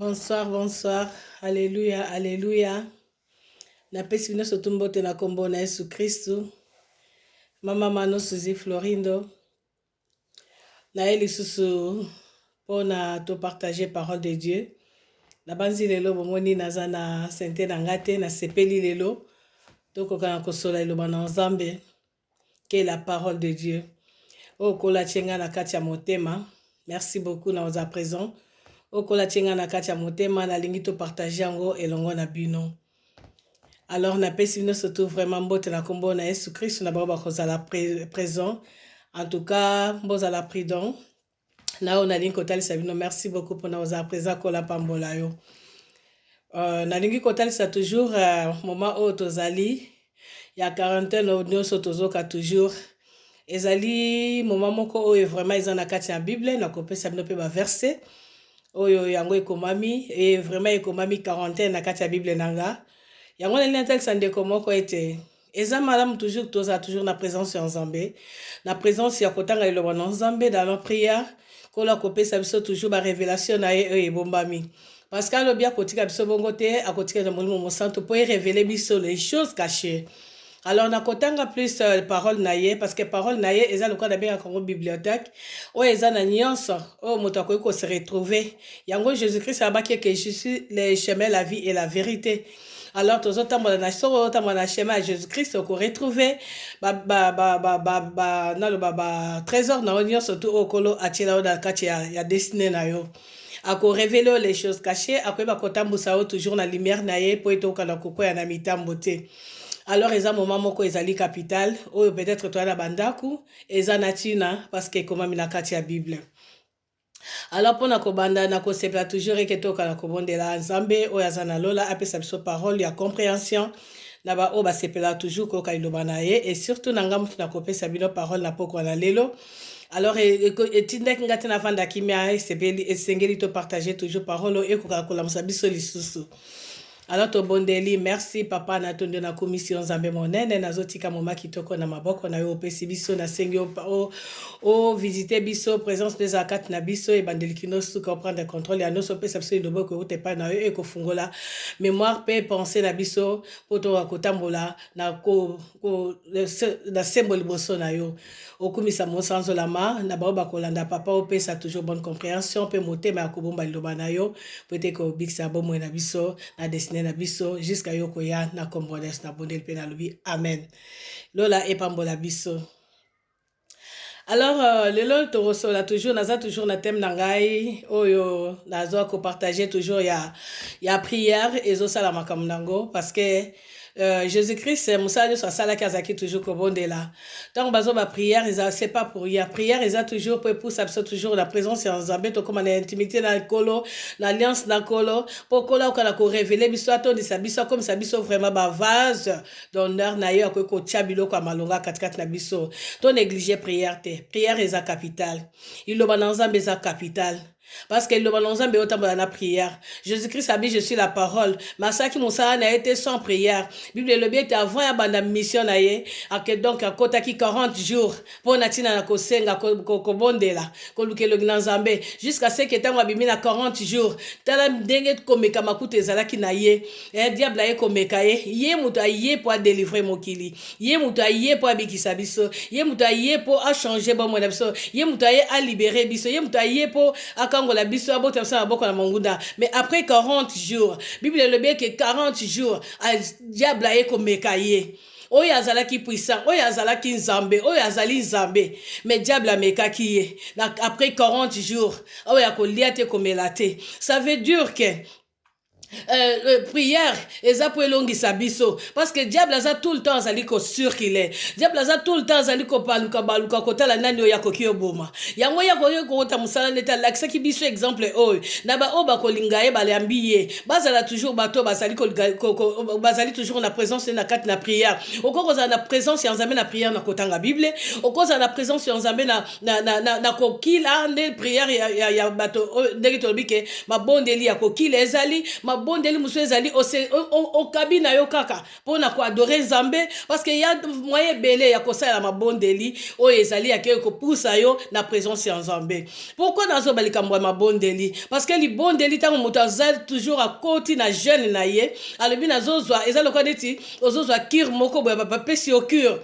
Bonsoir, bonsoir. Alléluia, alléluia. Napesi bino soto mbote na kombo na Yesu Kristu. Mama mano Suzy Florindo. Na ye lisusu pona to partager parole de Dieu. Na banzi lelo bomoni naza na sente na ngate na sepeli lelo. Tokoka na kosola eloba na Nzambe. Que la parole de Dieu. O kola chenga na kati ya motema. Merci beaucoup na oza présent. Okola tchenga na kati ya motema na lingi to partager yango elongo na bino. Alors na pesi bino surtout vraiment mbote na kombo na Yesu Christ na ba kozala présent. En tout cas, bozala prudent. Na on a lingi kotalisa bino merci beaucoup pour na oza présent kola pambola yo. Na lingi kotalisa toujours moment o tozali ya quarantaine nyonso tozoka toujours. Ezali moment moko oyo vraiment eza na kati ya Bible na kopesa bino pe ba verset. Oyo yango ekomami et vraiment ekomami quarantaine na kati ya Bible nanga yango na lintel sande komoko ete eza malamu toujours toza toujours na présence ya Nzambe na présence ya kotanga eloba na Nzambe dans la prière kola kopesa biso toujours ba révélation na ye ebombami parce que alobi akotika biso bongo te akotika na molimo mosanto po révéler biso les choses cachées. Alors, on a kotanga plus parole naie parce que parole naie, eza le cas de bien en bibliothèque. O eza na nyonso, o motako ko se retrouver. Yango Jésus-Christ a baki que je suis le chemin, la vie et la vérité. Alors, tous autres temps na soro, temps na chemin à Jésus-Christ ko retrouver trésor na onyo surtout au kolo atila na kati ya destiné na yo. Ako révéler les choses cachées, ako ba kotambusa toujours na lumière naie po etoka na koko ya na mitambo te. Alors, eza moment moko ezali capital, ou peut-être toi na bandaku, eza natina parce que comme mina kati ya Bible. Alors, pour na kobanda na kosepla toujours eketoka na kobondela Nzambe, o yazana lola apesa biso parole ya compréhension, na ba o ba sepela toujours ko kailoba na ye et surtout na ngamu na kopesa bino parole na poko na lelo. Alors, etindek ngati na vanda kimia sepeli esengeli to partager toujours parole e ko kakola msabiso lisusu. Alors to bondeli merci papa na tondo na commission Nzambe monene na zotika moma kitoko na maboko na yo pesi biso na sengi o visiter biso présence des akati na biso e bandeli kino su comprendre contrôle ya noso pesa biso lobo ko te pa na yo e ko fungola mémoire pe penser na biso poto kotambola na ko na symbole boso na yo okumisa mosanzo lama na ba kolanda papa o pesa toujours bonne compréhension pe motema ya kobomba loba na yo peut-être ko biksa bomo na biso na na biso jusqu'à yokoya na kombones na bondel pe na lobi amen lola epambola biso. Alors lelo to resola toujours naza toujours na thème nangai oyo nazo ko partager toujours ya prière ezo sala makambo nango parce que Jésus-Christ Moussa so sala kazaki toujours ko bondela donc bazo ba prière c'est pas pour rien prière toujours pour ça toujours la présence en Nzambe to comme na intimité na kolo l'alliance na kolo pour kola ko ko révéler biso to de sa biso comme ça biso vraiment ba vase d'honneur na yo ko tchabilo ko malonga katkat na biso to négliger prière eza capital il lo ba Nzambe eza capital. Parce que le Nzambe otambola na prière. Jésus-Christ a dit je suis la parole. Masaki Moussa n'a été sans prière. Bible le bien avant ya banda mission na ye. Ake donc akota ki 40 jours pour natina na kosenga ko bondela. Ko lukelo Nzambe jusqu'à ce que tango abimi na 40 jours. Tala ndenge komeka makuta ezalaki na ye. Diable a ye komeka ye. Ye mutu aye pour délivrer mokili. Ye mutu aye pour abikisa biso. Ye mutu aye pour changer bon mona biso. Ye mutu aye a libérer biso. Ye mutu aye pour la biso abota sa boko na mangunda mais après 40 jours Bible le bien que 40 jours diable a komeka ye oyo azalaki puissant oyo azalaki Nzambe oyo azali Nzambe mais diable amekaki ye après 40 jours oyo akolia te komela te ça veut dire que prière eza pour elongisa biso parce que diable aza tout le temps azali ko sûr qu'il est diable aza tout le temps azali ko paluka baluka kotala nani oya koki oboma yango ya ko ta musala neta lakisa ki biso exemple oyo na ba oba kolinga ye balambi ye bazala toujours bato bazali ko bazali toujours na présence na kati na prière okoko za na présence ya Nzambe na prière na kotanga Bible okoko za na présence ya Nzambe na kokila nde prière ya bato ndenge tolobike mabondeli ya kokila ezali mabondeli musu ezali okabi na yo kaka mpona koadore nzambe parce que ya moyen ebele ya kosalela mabondeli oyo ezali yake kopusa yo na présence ya nzambe. Pourquoi nazoba likambo ya mabondeli? Parce que libondeli ntango moto aza toujours akoti na jeune na ye alobi nazozwa eza lokola neti ozozwa cure moko boye bapesi yo cure.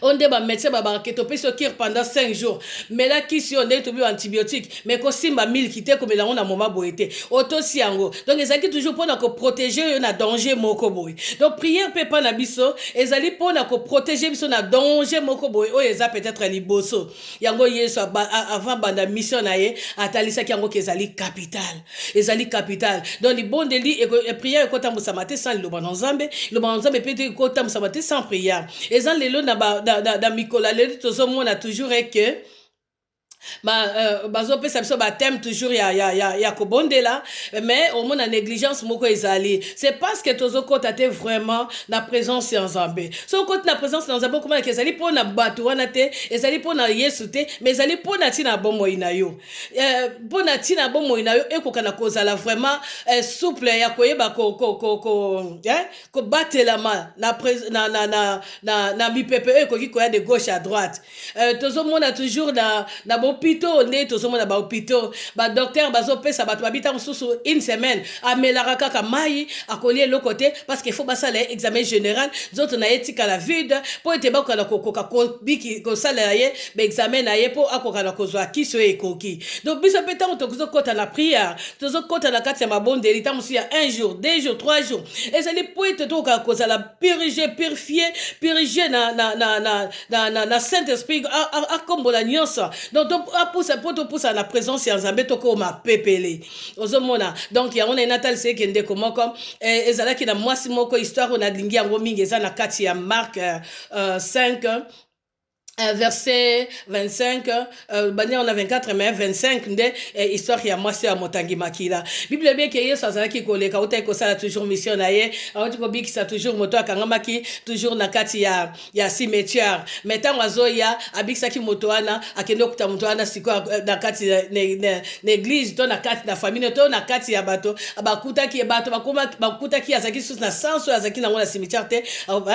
On dit médecin qui te peut sortir pendant 5 jours. Mais là qui si on est tombé antibiotique, mais qu'on simba 1000 qui te comme là on a moment boité. Auto siango. Donc ils ont toujours pour nous protéger on a danger moko boy. Donc prière peut pas na biso, ils allaient pour nous protéger biso na danger moko boy. Oh ils a peut-être liboso. Yango yeso avant banda mission na ye atalisa kiango kezali capital. Ezali capital. Donc les bons délits et prière ko tambo samate sans le bon nzambe, le bon nzambe peut-être ko tambo samate sans prière. Ils ont les lots na da mikola leli tozomona toujours que bazopesa biso bateme toujours ya kobondela mais au moins la négligence moko ezali c'est parce que tozokota te vraiment na présence ya nzambe so kota na présence ya nzambe komana kezali pona bato wana te ezali pona yesu te mais ezali pona tina bomoi na yo pona tina bomoi na yo ekokana kozala vraiment souple ya koyeba ko batela ma na mipepe ekoki koya de gauche à droite tozomona toujours na hôpitaux ne tozomona ba hôpitaux ba docteur bazopesa bato babita mususu une semaine amelaka kaka mai akolie le côté parce qu'il faut basala examen général zoto na etika la vide pour ete bakala kokoka ko biki ko sala ye ba examen na ye pour akoka na kozwa kiso ekoki donc biso peta tozo kota na prière tozo kota na kati ya mabondeli tamusi ya 1 jour 2 jours 3 jours ezali pour ete toka kozala purifier na Saint-Esprit akombola nyonso donc pousse à la présence ya nzambe toko ma pepele ozomona donc ya on a natal c'est que ndeko moko ezalaki na mwasi moko histoire on a lingi yango mingi eza na kati ya Marc 5 verset 25 bani on a 24 mais 25 nde histoire ya mwasi ya motangi makila bible bien que yesu azalaki koleka uta ekosala toujours mission na ye awoti ko bikisa toujours moto akangamaki toujours na kati ya cimetière mais tango azoya abikisaki moto wana akende okuta moto wana siko na kati na église to na kati na famille to na kati ya bato bakutaki bato bakutaki azaki sous na sens azaki na ngona cimetière te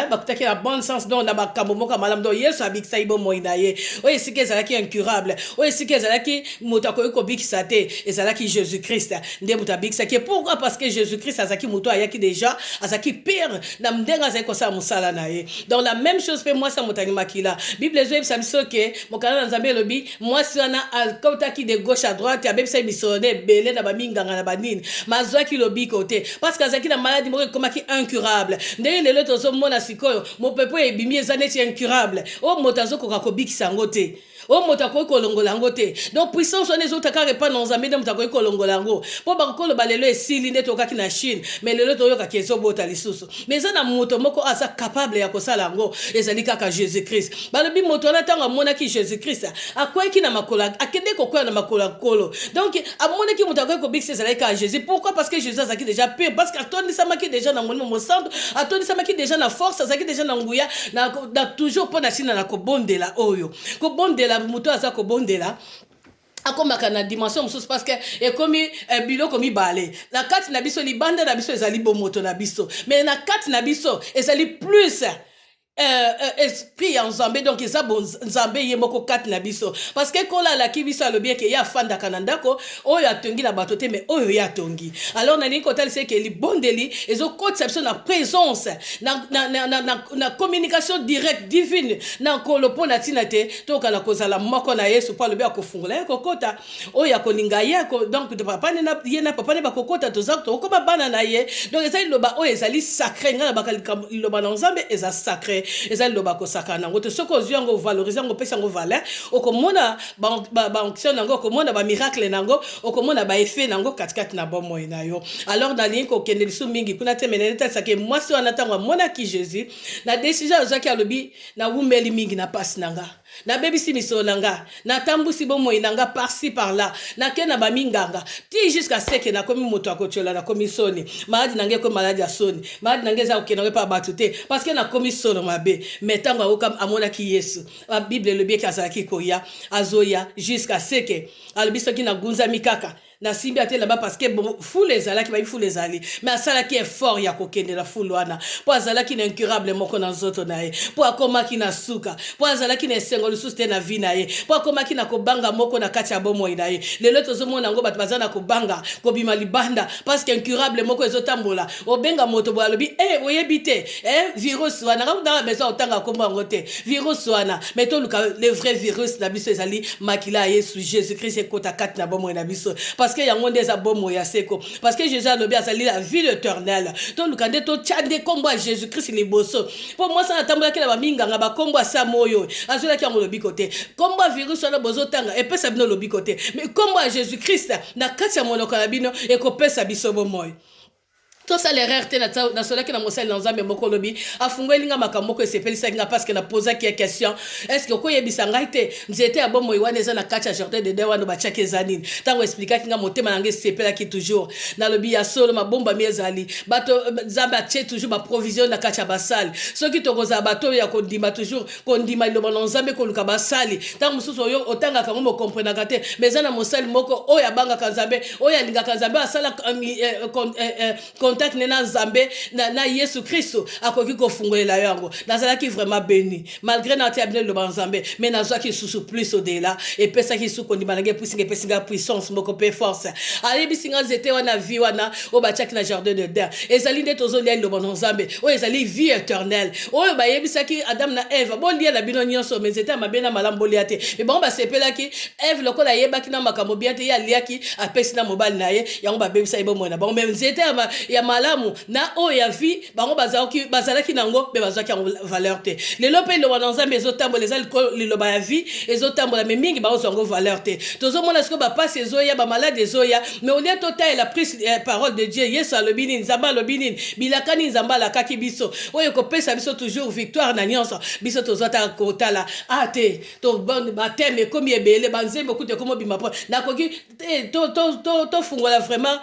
bakutaki na bon sens donc na bakambo moka malam do yesu abikisa moina ye oye sike ezalaki incurable oye sike ezalaki moto akoki kobikisa te ezalaki Jésus-Christ nde moto abikisaki. Pourquoi? Parce que Jésus-Christ azalaki moto ayaki déjà azalaki pire na ndenge azalaki kosala mosala na ye. Donc la même chose pe mwasi motangi makila bible ezoyebisa biso ke mokala na nzambe elobi mwasi wana akotaki de gauche à droite abebisa misone ebele na baminganga na banini mazwaki lobiko te parce que azalaki na maladie moko ekomaki incurable ndenge lelo tozomona sikoyo mopepo ebimi eza neti incurable o moto koka kobikisa yango te o moto akoki kolongola yango te donc puissance wana ezotaka repa na nzambe nde moto akoki kolongola yango mpo bakokoloba lelo esili nde tokaki na Chine mais lelo toyokaki ezobota lisusu mais eza na moto moko aza capable ya kosala yango ezali kaka Jésus-Christ balobi moto wana ntango amonaki Jésus-Christ akweyaki na makolo akende kokwea na makolo ya kolo donc amonaki moto akoki kobikisa ezalaki kaka Jésus. Pourquoi? Parce que Jésus azalaki déjà pur parce que atondisamaki déjà na molimo mosantu atondisamaki déjà na force azalaki déjà na nguya na toujours mpo na nsina na kobondela oyo kobondela moto aza kobondela akomaka na dimension mosusu parce que ekomi biloko mibale na kati na biso libanda na biso ezali bomoto na biso mais na kati na biso ezali plus esprit ya nzambe donc eza bon nzambe ye moko kati na biso parce que kola la ki biso alobi ke ya fanda kanandako oyo atongi na bato te mais oyo ya tongi alors na ni kotal c'est que li bondeli ezo conception na présence na communication directe divine na kolopo na tina te to kana kozala moko na Yesu pa lobi akofungula kokota oyo akolinga ye donc de papa na ye na papa ne bakokota to zakto ko bana na ye donc ezali loba oyo ezali sacré ngala bakalika loba na nzambe eza sacré ezali loba ko sakana ngoto soko ozwi yango valoriser ngo pesa ngo valeur okomona ba onction nango okomona ba miracle nango okomona ba effet nango katikati na bomo na yo. Alors na linko okende lisu mingi kuna temenene tsa ke mwasi wana tango mona ki Jésus na décision azaki alobi na wumeli mingi na pasi nanga na bebisi miso nanga na tambusi bomo inanga par-ci par-là na kena ba minganga ti jusqu'à ce que na komi moto akochola na komi soni maladi nange ko maladi ya soni maladi nange za okena pa batute parce que na komi solo mabe mais tango akoka amona ki Yesu la Bible le bien ki azalaki koya azoya jusqu'à ce que albiso ki na gunza mikaka na simbi ate là-bas parce que bon foule ezalaki ba foule ezali mais asalaki effort ya kokende la foule wana po azalaki na incurable moko na nzoto na ye po akomaki na suka po azalaki na esengo lisusu te na vie na ye po akomaki na kobanga moko na kati ya bomoi na ye lelo tozomona yango bato baza na kobanga kobima libanda parce que incurable moko ezotambola obenga moto boya lobi oyebi te virus wana ngakutanga besoin otanga kombo yango te virus wana mais toluka le vrai virus na biso ezali makila ya yesu jésus christ ekota kati na bomoi na biso parce que yango nde eza bomoi ya seko parce que jésus alobi azali la vie éternelle toluka nde totya nde kombo ya jésus christ liboso mpo mwasi atambolaki na baminganga bakombo asa moyo azolaki yango lobiko te kombo ya virus wana bozotanga epesa bino lobiko te mais kombo ya jésus christ na kati ya monoko na bino ekopesa biso bomoi tout ça l'erreur te na solaki na mosali na nzambe moko lobi afungweli nga makambo ko esepelisaki nga parce que na posa ki question est-ce que koyebisa ngai te nzete ya bomoi wana eza na kati ya jardin de Dieu wana batiaki eza nini ntango explikaki nga motema na ngai esepelaki toujours nalobi ya solo mabombami ezali bato nzambe atie toujours baprovision na kati ya basali soki tokozala bato oyo ya kondima toujours kondima liloba na nzambe koluka basali ntango mosusu oyo otangaka ngo mokomprenaka te mais eza na mosali moko oyo abangaka nzambe oyo alingaka nzambe asala contact na nzambe na Yesu Kristo akoki kofungolela yango nazalaki vraiment béni malgré na te abine loba nzambe mais nazwaki susu plus au-delà et pesaki su kondima na nge pusinga puissance moko pe force ayebisinga zete wana vie wana o batiaki na jardin de Dieu ezali nde tozolia loba nzambe o ezali vie éternelle oyo bayebisaki Adam na Eve bolia na bino nyonso mais zete mabe na malambo lia te mais bon basepelaki Eve lokola yebaki na makambo bien te ya liaki apesi na mobali na ye yango babebisa yebo mona bon mais zete ya malamu na o ya vie bango bazalaki nango be bazaki yango valeur te lelo pe lo wana nzambe ezotambola eza liloba ya vie ezotambola me mingi bazwa yango valeur te tozomona siko bapasi ezoya bamalade ezoya mais olia totaela prise parole de Dieu yesu alobi nini nzambe alobi nini bilakani nzambe alakaki biso oyo kopesa biso toujours victoire na nyonso biso tozwata kotala te bateme ekomi ebele banzembe okute komobima po nakoki tofungola vraiment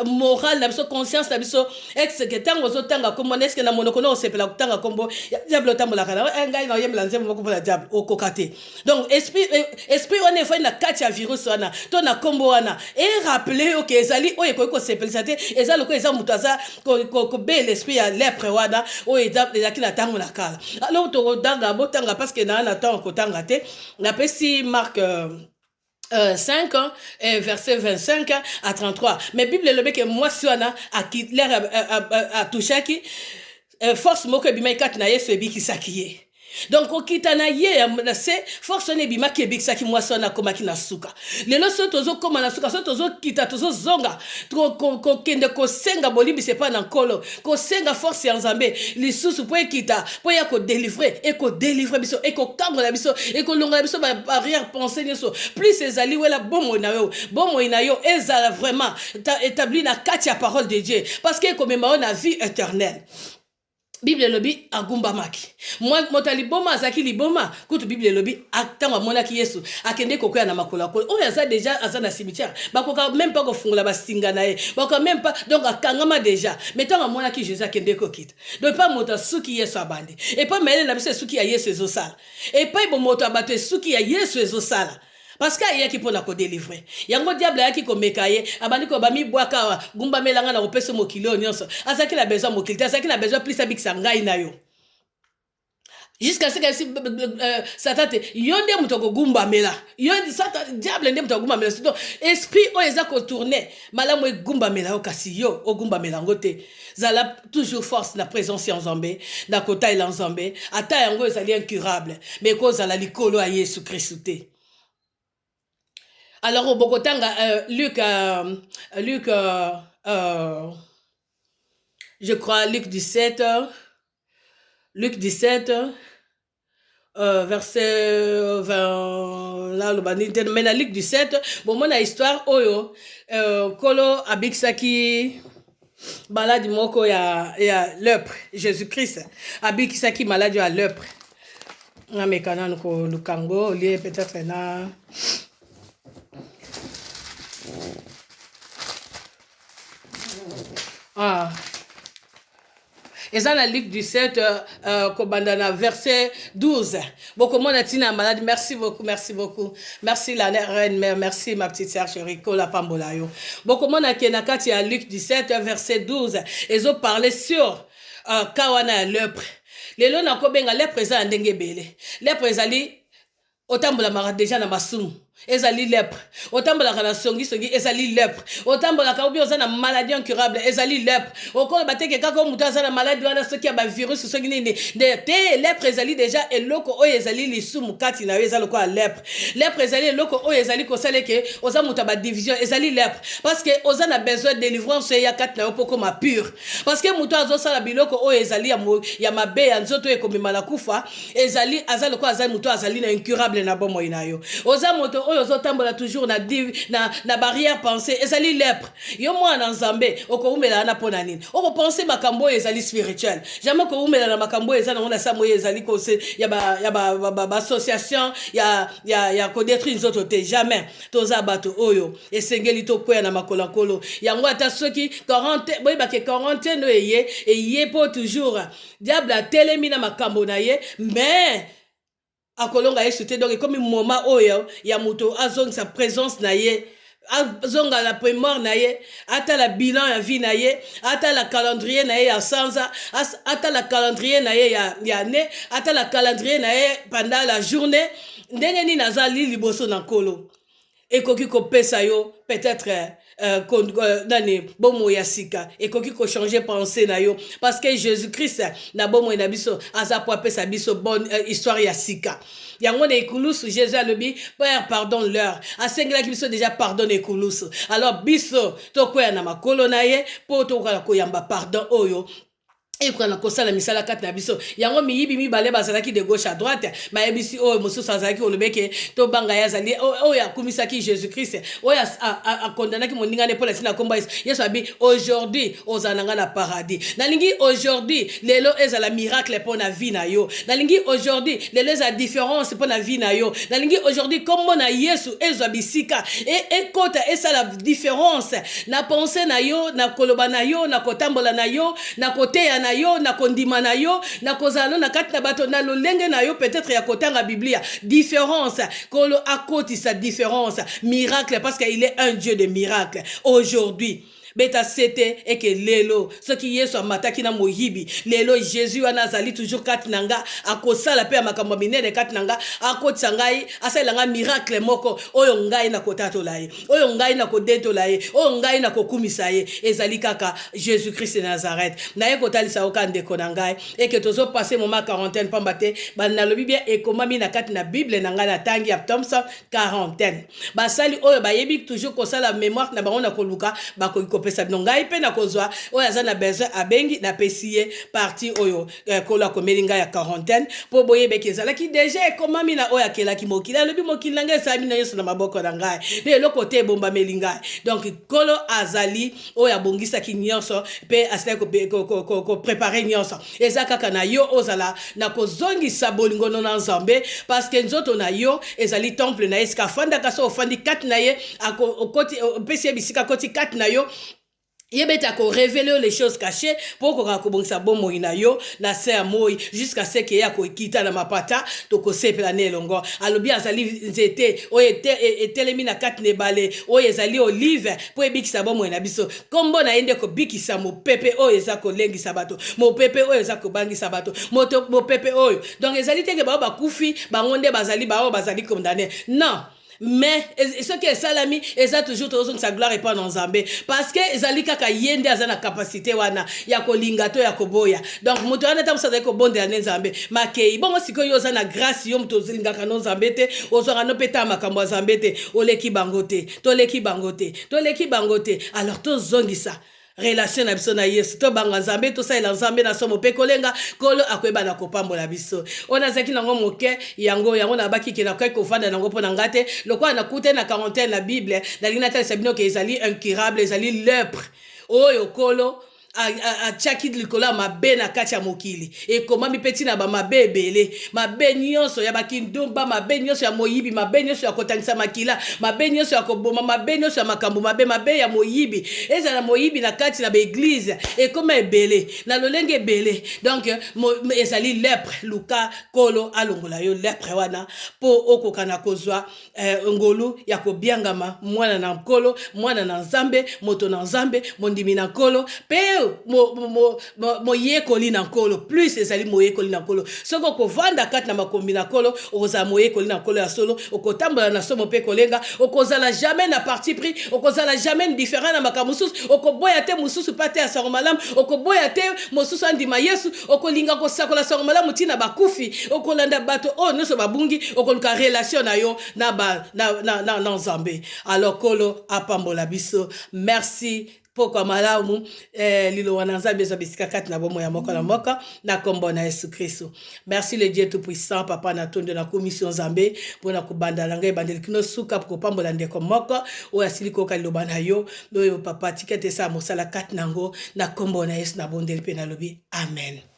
moral na biso conscience na biso exeke ntango ozotanga kombo eske na monoko na osepela kotanga kombo diable otambolaka na ngai na oyembela nzembo moko mpona diable okoka te donc esprit wana efai na kati ya virus wana to na kombo wana erappele oke ezali oyo ekoki kosepelisa te eza loko eza moto aza kobela esprit ya lepre wana oyo ezalaki na ntango na kala alors tokotanga botanga parce que na ntango kotanga te napesi Marc 5 verset 25 à 33 mais Bible le que moi siwana a touché force moko bima ikati na Yesu ebikisaki ye donc okita na ye na se force ne bima ki ebikisaki moi siwana komaki na suka lelo so tozo koma na suka so tozo kita tozo zonga ko kende ko senga bolimbi c'est pas na nkolo ko senga force ya nzambe lisusu po ekita po ya ko délivrer et ko délivrer biso et ko kangola biso et ko longola biso ba arrière pensée nyoso plus ezali wela bomo na yo ezala vraiment établi na kati ya parole de Dieu parce que comme na vie éternelle Bible lobi agumba maki moi motali boma azaki liboma kutu Bible lobi atanga monaki Yesu akende kokoya na makola ko oyo aza déjà aza na cimetière bakoka même pas kofungola basinga na ye bakoka même pas donc akangama déjà metanga monaki Jésus akende kokita donc pas moto suki Yesu abandi et pas mele na biso suki ya Yesu ezosala et pas bo moto abato suki ya Yesu ezosala parce que ayaki pona ko délivrer yango diable ayaki ko mekaye abandi ko bami bwaka gumba melanga na kopesa mokilo nyonso azaki la besoin mokili azaki la besoin plus abikisa ngai na yo jusqu'à ce que Satan yonde mutoko gumba mela yonde Satan diable ndem mutoko gumba mela donc esprit o eza ko tourner malamu gumba mela okasi yo o gumba mela ngote zala toujours force la présence en Nzambe na kota ila Nzambe ata yango ezali incurable mais ko zala likolo ya Yesu Christ. Alors, au Bogotanga, Luc, je crois, Luc 17, verset 20, là, le bandit, mais dans Luc 17, bon, mon histoire, oyo, Kolo Abixaki, malade moko ya lepre, Jésus-Christ, Abixaki malade ya lepre. Na mekana nko lukango, lié peut-être na. Et ça, la Luc 17, verset 12. Beaucoup de monde a malade. Merci beaucoup, merci beaucoup. Merci la reine mère, merci ma petite sœur chérie, la Pambolayo. Beaucoup de monde a kenakati à Luc 17, verset 12. Ils ont parlé sur Kawana lèpre. Les lois n'a pas lèpre eza ndenge bele. Lèpre ezali otambola mara déjà na masumu. Ezali lèpre. Otambola kana songi ezali lèpre. Otambola ka obi oza na maladie incurable ezali lèpre. Okolo bateke kaka mutu aza na maladie wana soki ya ba virus soki nini. Te lèpre ezali déjà eloko oyo ezali lisumu kati na yo ezali ko lèpre. Lèpre ezali eloko oyo ezali ko saleke oza mutu ba division ezali lèpre parce que oza na besoin de délivrance ya kati na yo poko ma pure. Parce que mutu azo sala biloko oyo ezali ya mabe ya nzoto ekomima na kufa ezali azali ko azali mutu azali na incurable na bomo ina yo. Oza mutu oyo ozotambola toujours na barrière pensée ezali lèpre yo mwana nzambe okoumela na pona nini okopenser makambo ezali spirituel jamais ko umela na makambo ezana ona sa moye ezali ko se ya ba association ya ko détruire nzoto te jamais toza bato oyo esengeli to kwea na makola kolo yango ata soki 40 boy ba ke 40 no eye po toujours diable a telemi na makambo na ye mais akolonga yesu te donc comme moment oyo ya muto azong sa présence na ye azonga la mort na ye ata la bilan ya vie na ye ata la calendrier na ye ya sanza ata la calendrier na ye ya ne ata la calendrier na ye pendant la journée ndenge ni nazali liboso na nkolo ekoki kopesa yo peut-être nani bomo ya sika ekoki ko changer pensée na yo parce que Jésus-Christ na bomo na biso aza po apesa biso bonne histoire ya sika yango na ekulusu Jésus alobi Père pardonne leur asengela ki biso déjà pardonne ekulusu alors biso tokoya na makolo na ye po tokola koyamba pardon oyo et quand on constate la misala kat na biso yango miyibi mibale bazalaki de gauche à droite ma ebisi o mosusu azalaki olobeke to banga yazali o ya kumisaki Jésus-Christ o ya a condamnaki moninga ne pour la sina komba Yesu abi aujourd'hui ozananga na paradis nalingi aujourd'hui lelo ezala miracle pour na vie na yo nalingi aujourd'hui lelo eza différence pour na vie na yo nalingi aujourd'hui comme na Yesu ezabisika et kota esa la différence na pensée na yo na koloba na yo na kotambola na yo na kote na yo na kondima na yo na kozalo na kati na bato na lolenge na yo peut-être ya kotanga Biblia différence kolo akoti sa différence miracle parce qu'il est un Dieu de miracles aujourd'hui beta sete et que lelo ce qui est sur mataki na moyibi lelo Jésus anazali toujours katinanga akosala pe makambo minene katinanga akotisa ngai asalanga miracle moko oyo ngai na kotato laye oyo ngai na kodeto laye oyo ngai na kokumisa ye ezali kaka Jésus-Christ de Nazareth na ye kotalisa okande konangai et que tozo passer moment quarantaine pambate bana lobi bien et komami na kati na Bible na ngai na tangi ya Thompson quarantaine basali oyo bayebi toujours kosala mémoire na bango na koluka bako pesa nongai pe na kozwa oya za na besoin abengi na pesiye parti oyo kola komelinga ya quarantaine po boye bekezala ki déjà ekomami na oya kelaki mokila lobi mokila ngai sami na yesu na maboko na ngai pe le côté bomba melinga donc kolo azali oya bongisa ki nyonso pe asila ko préparer nyonso eza kaka na yo ozala na kozongisa bolingo na nzambe parce que nzoto na yo ezali temple na eska fanda kaso ofandi kati na ye akoti pesiye bisika koti kati na yo yebeta ko révéler les choses cachées pour ko akobongisa bomo ina yo na se moi jusqu'à ce que ya ko kita na mapata to ko sepela ne longo alobi azali nzete o etelemi na kati ne bale o ezali olive po ebikisa bomo ina biso kombo na ende ko bikisa mo pepe o eza ko lengisa bato mo pepe o eza ko bangisa bato mo pepe oyo donc ezali teke ba kufi bangonde bazali ba o bazali condamné non. Mais ce qui est salami eza toujours toujours sa gloire et pas dans Zambé parce que ezali kaka yende azana capacité wana ya kolinga to ya koboya donc moto wana tamu sa ko bonde na Nzambe makei bongo sikoyo oza na grâce yo moto zinga kana Nzambe te ozora no peta makambo Nzambe te oleki bangote to leki bangote alors to zongisa relation na biso na Yesu to banga Nzambe to sa Nzambe na somo pe kolenga kolo akweba na kopambola biso ona zaki nango moke yango na baki ke na kai ko vanda nango pona ngate lokwa na kute na quarantaine na Bible na lina tele sabino ke ezali incurable ezali lèpre oyo kolo atiaki likolo ya mabe na kati ya mokili ekomami mpe ntina bamabe ebele mabe nyonso ya bakindomba mabe nyonso ya moyibi mabe nyonso ya kotangisa makila mabe nyonso ya koboma mabe nyonso ya makambo mabe ya moyibi ezala moyibi na kati na baeglize ekoma ebele na lolenge ebele donc ezali lepre luka kolo alongola yo lepre wana po okokana kozwa ngolu ya kobiangama mwana na nkolo mwana na nzambe moto na nzambe mondimi na nkolo pe moyekoli na nkolo plus ezali moyekoli na nkolo soko kovanda kati na makombi na nkolo okozala moyekoli na nkolo ya solo okotambola na somo pe kolenga okozala jamais na parti pris okozala jamais différent na makambo mosusu okoboya te mosusu pa te ya sango malamu okoboya te mosusu andima yesu okolinga kosakola sango malamu ntina bakufi okolanda bato oyo nyonso babungi okoluka relation na yo na nzambe alors kolo apambola biso merci pokwa malamu lilo wana nzambe ezwa bisika kati na bomo ya moko na moko na kombo na Yesu Kristo. Merci le Dieu tout puissant papa na tondo na commission nzambe mpona kobanda na ngai bandeli kino suka kopambola ndeko moko oyo asili koyoka liloba na yo oyo papa tika te sa mosala kati nango na kombo na Yesu na bondeli mpe nalobi amen.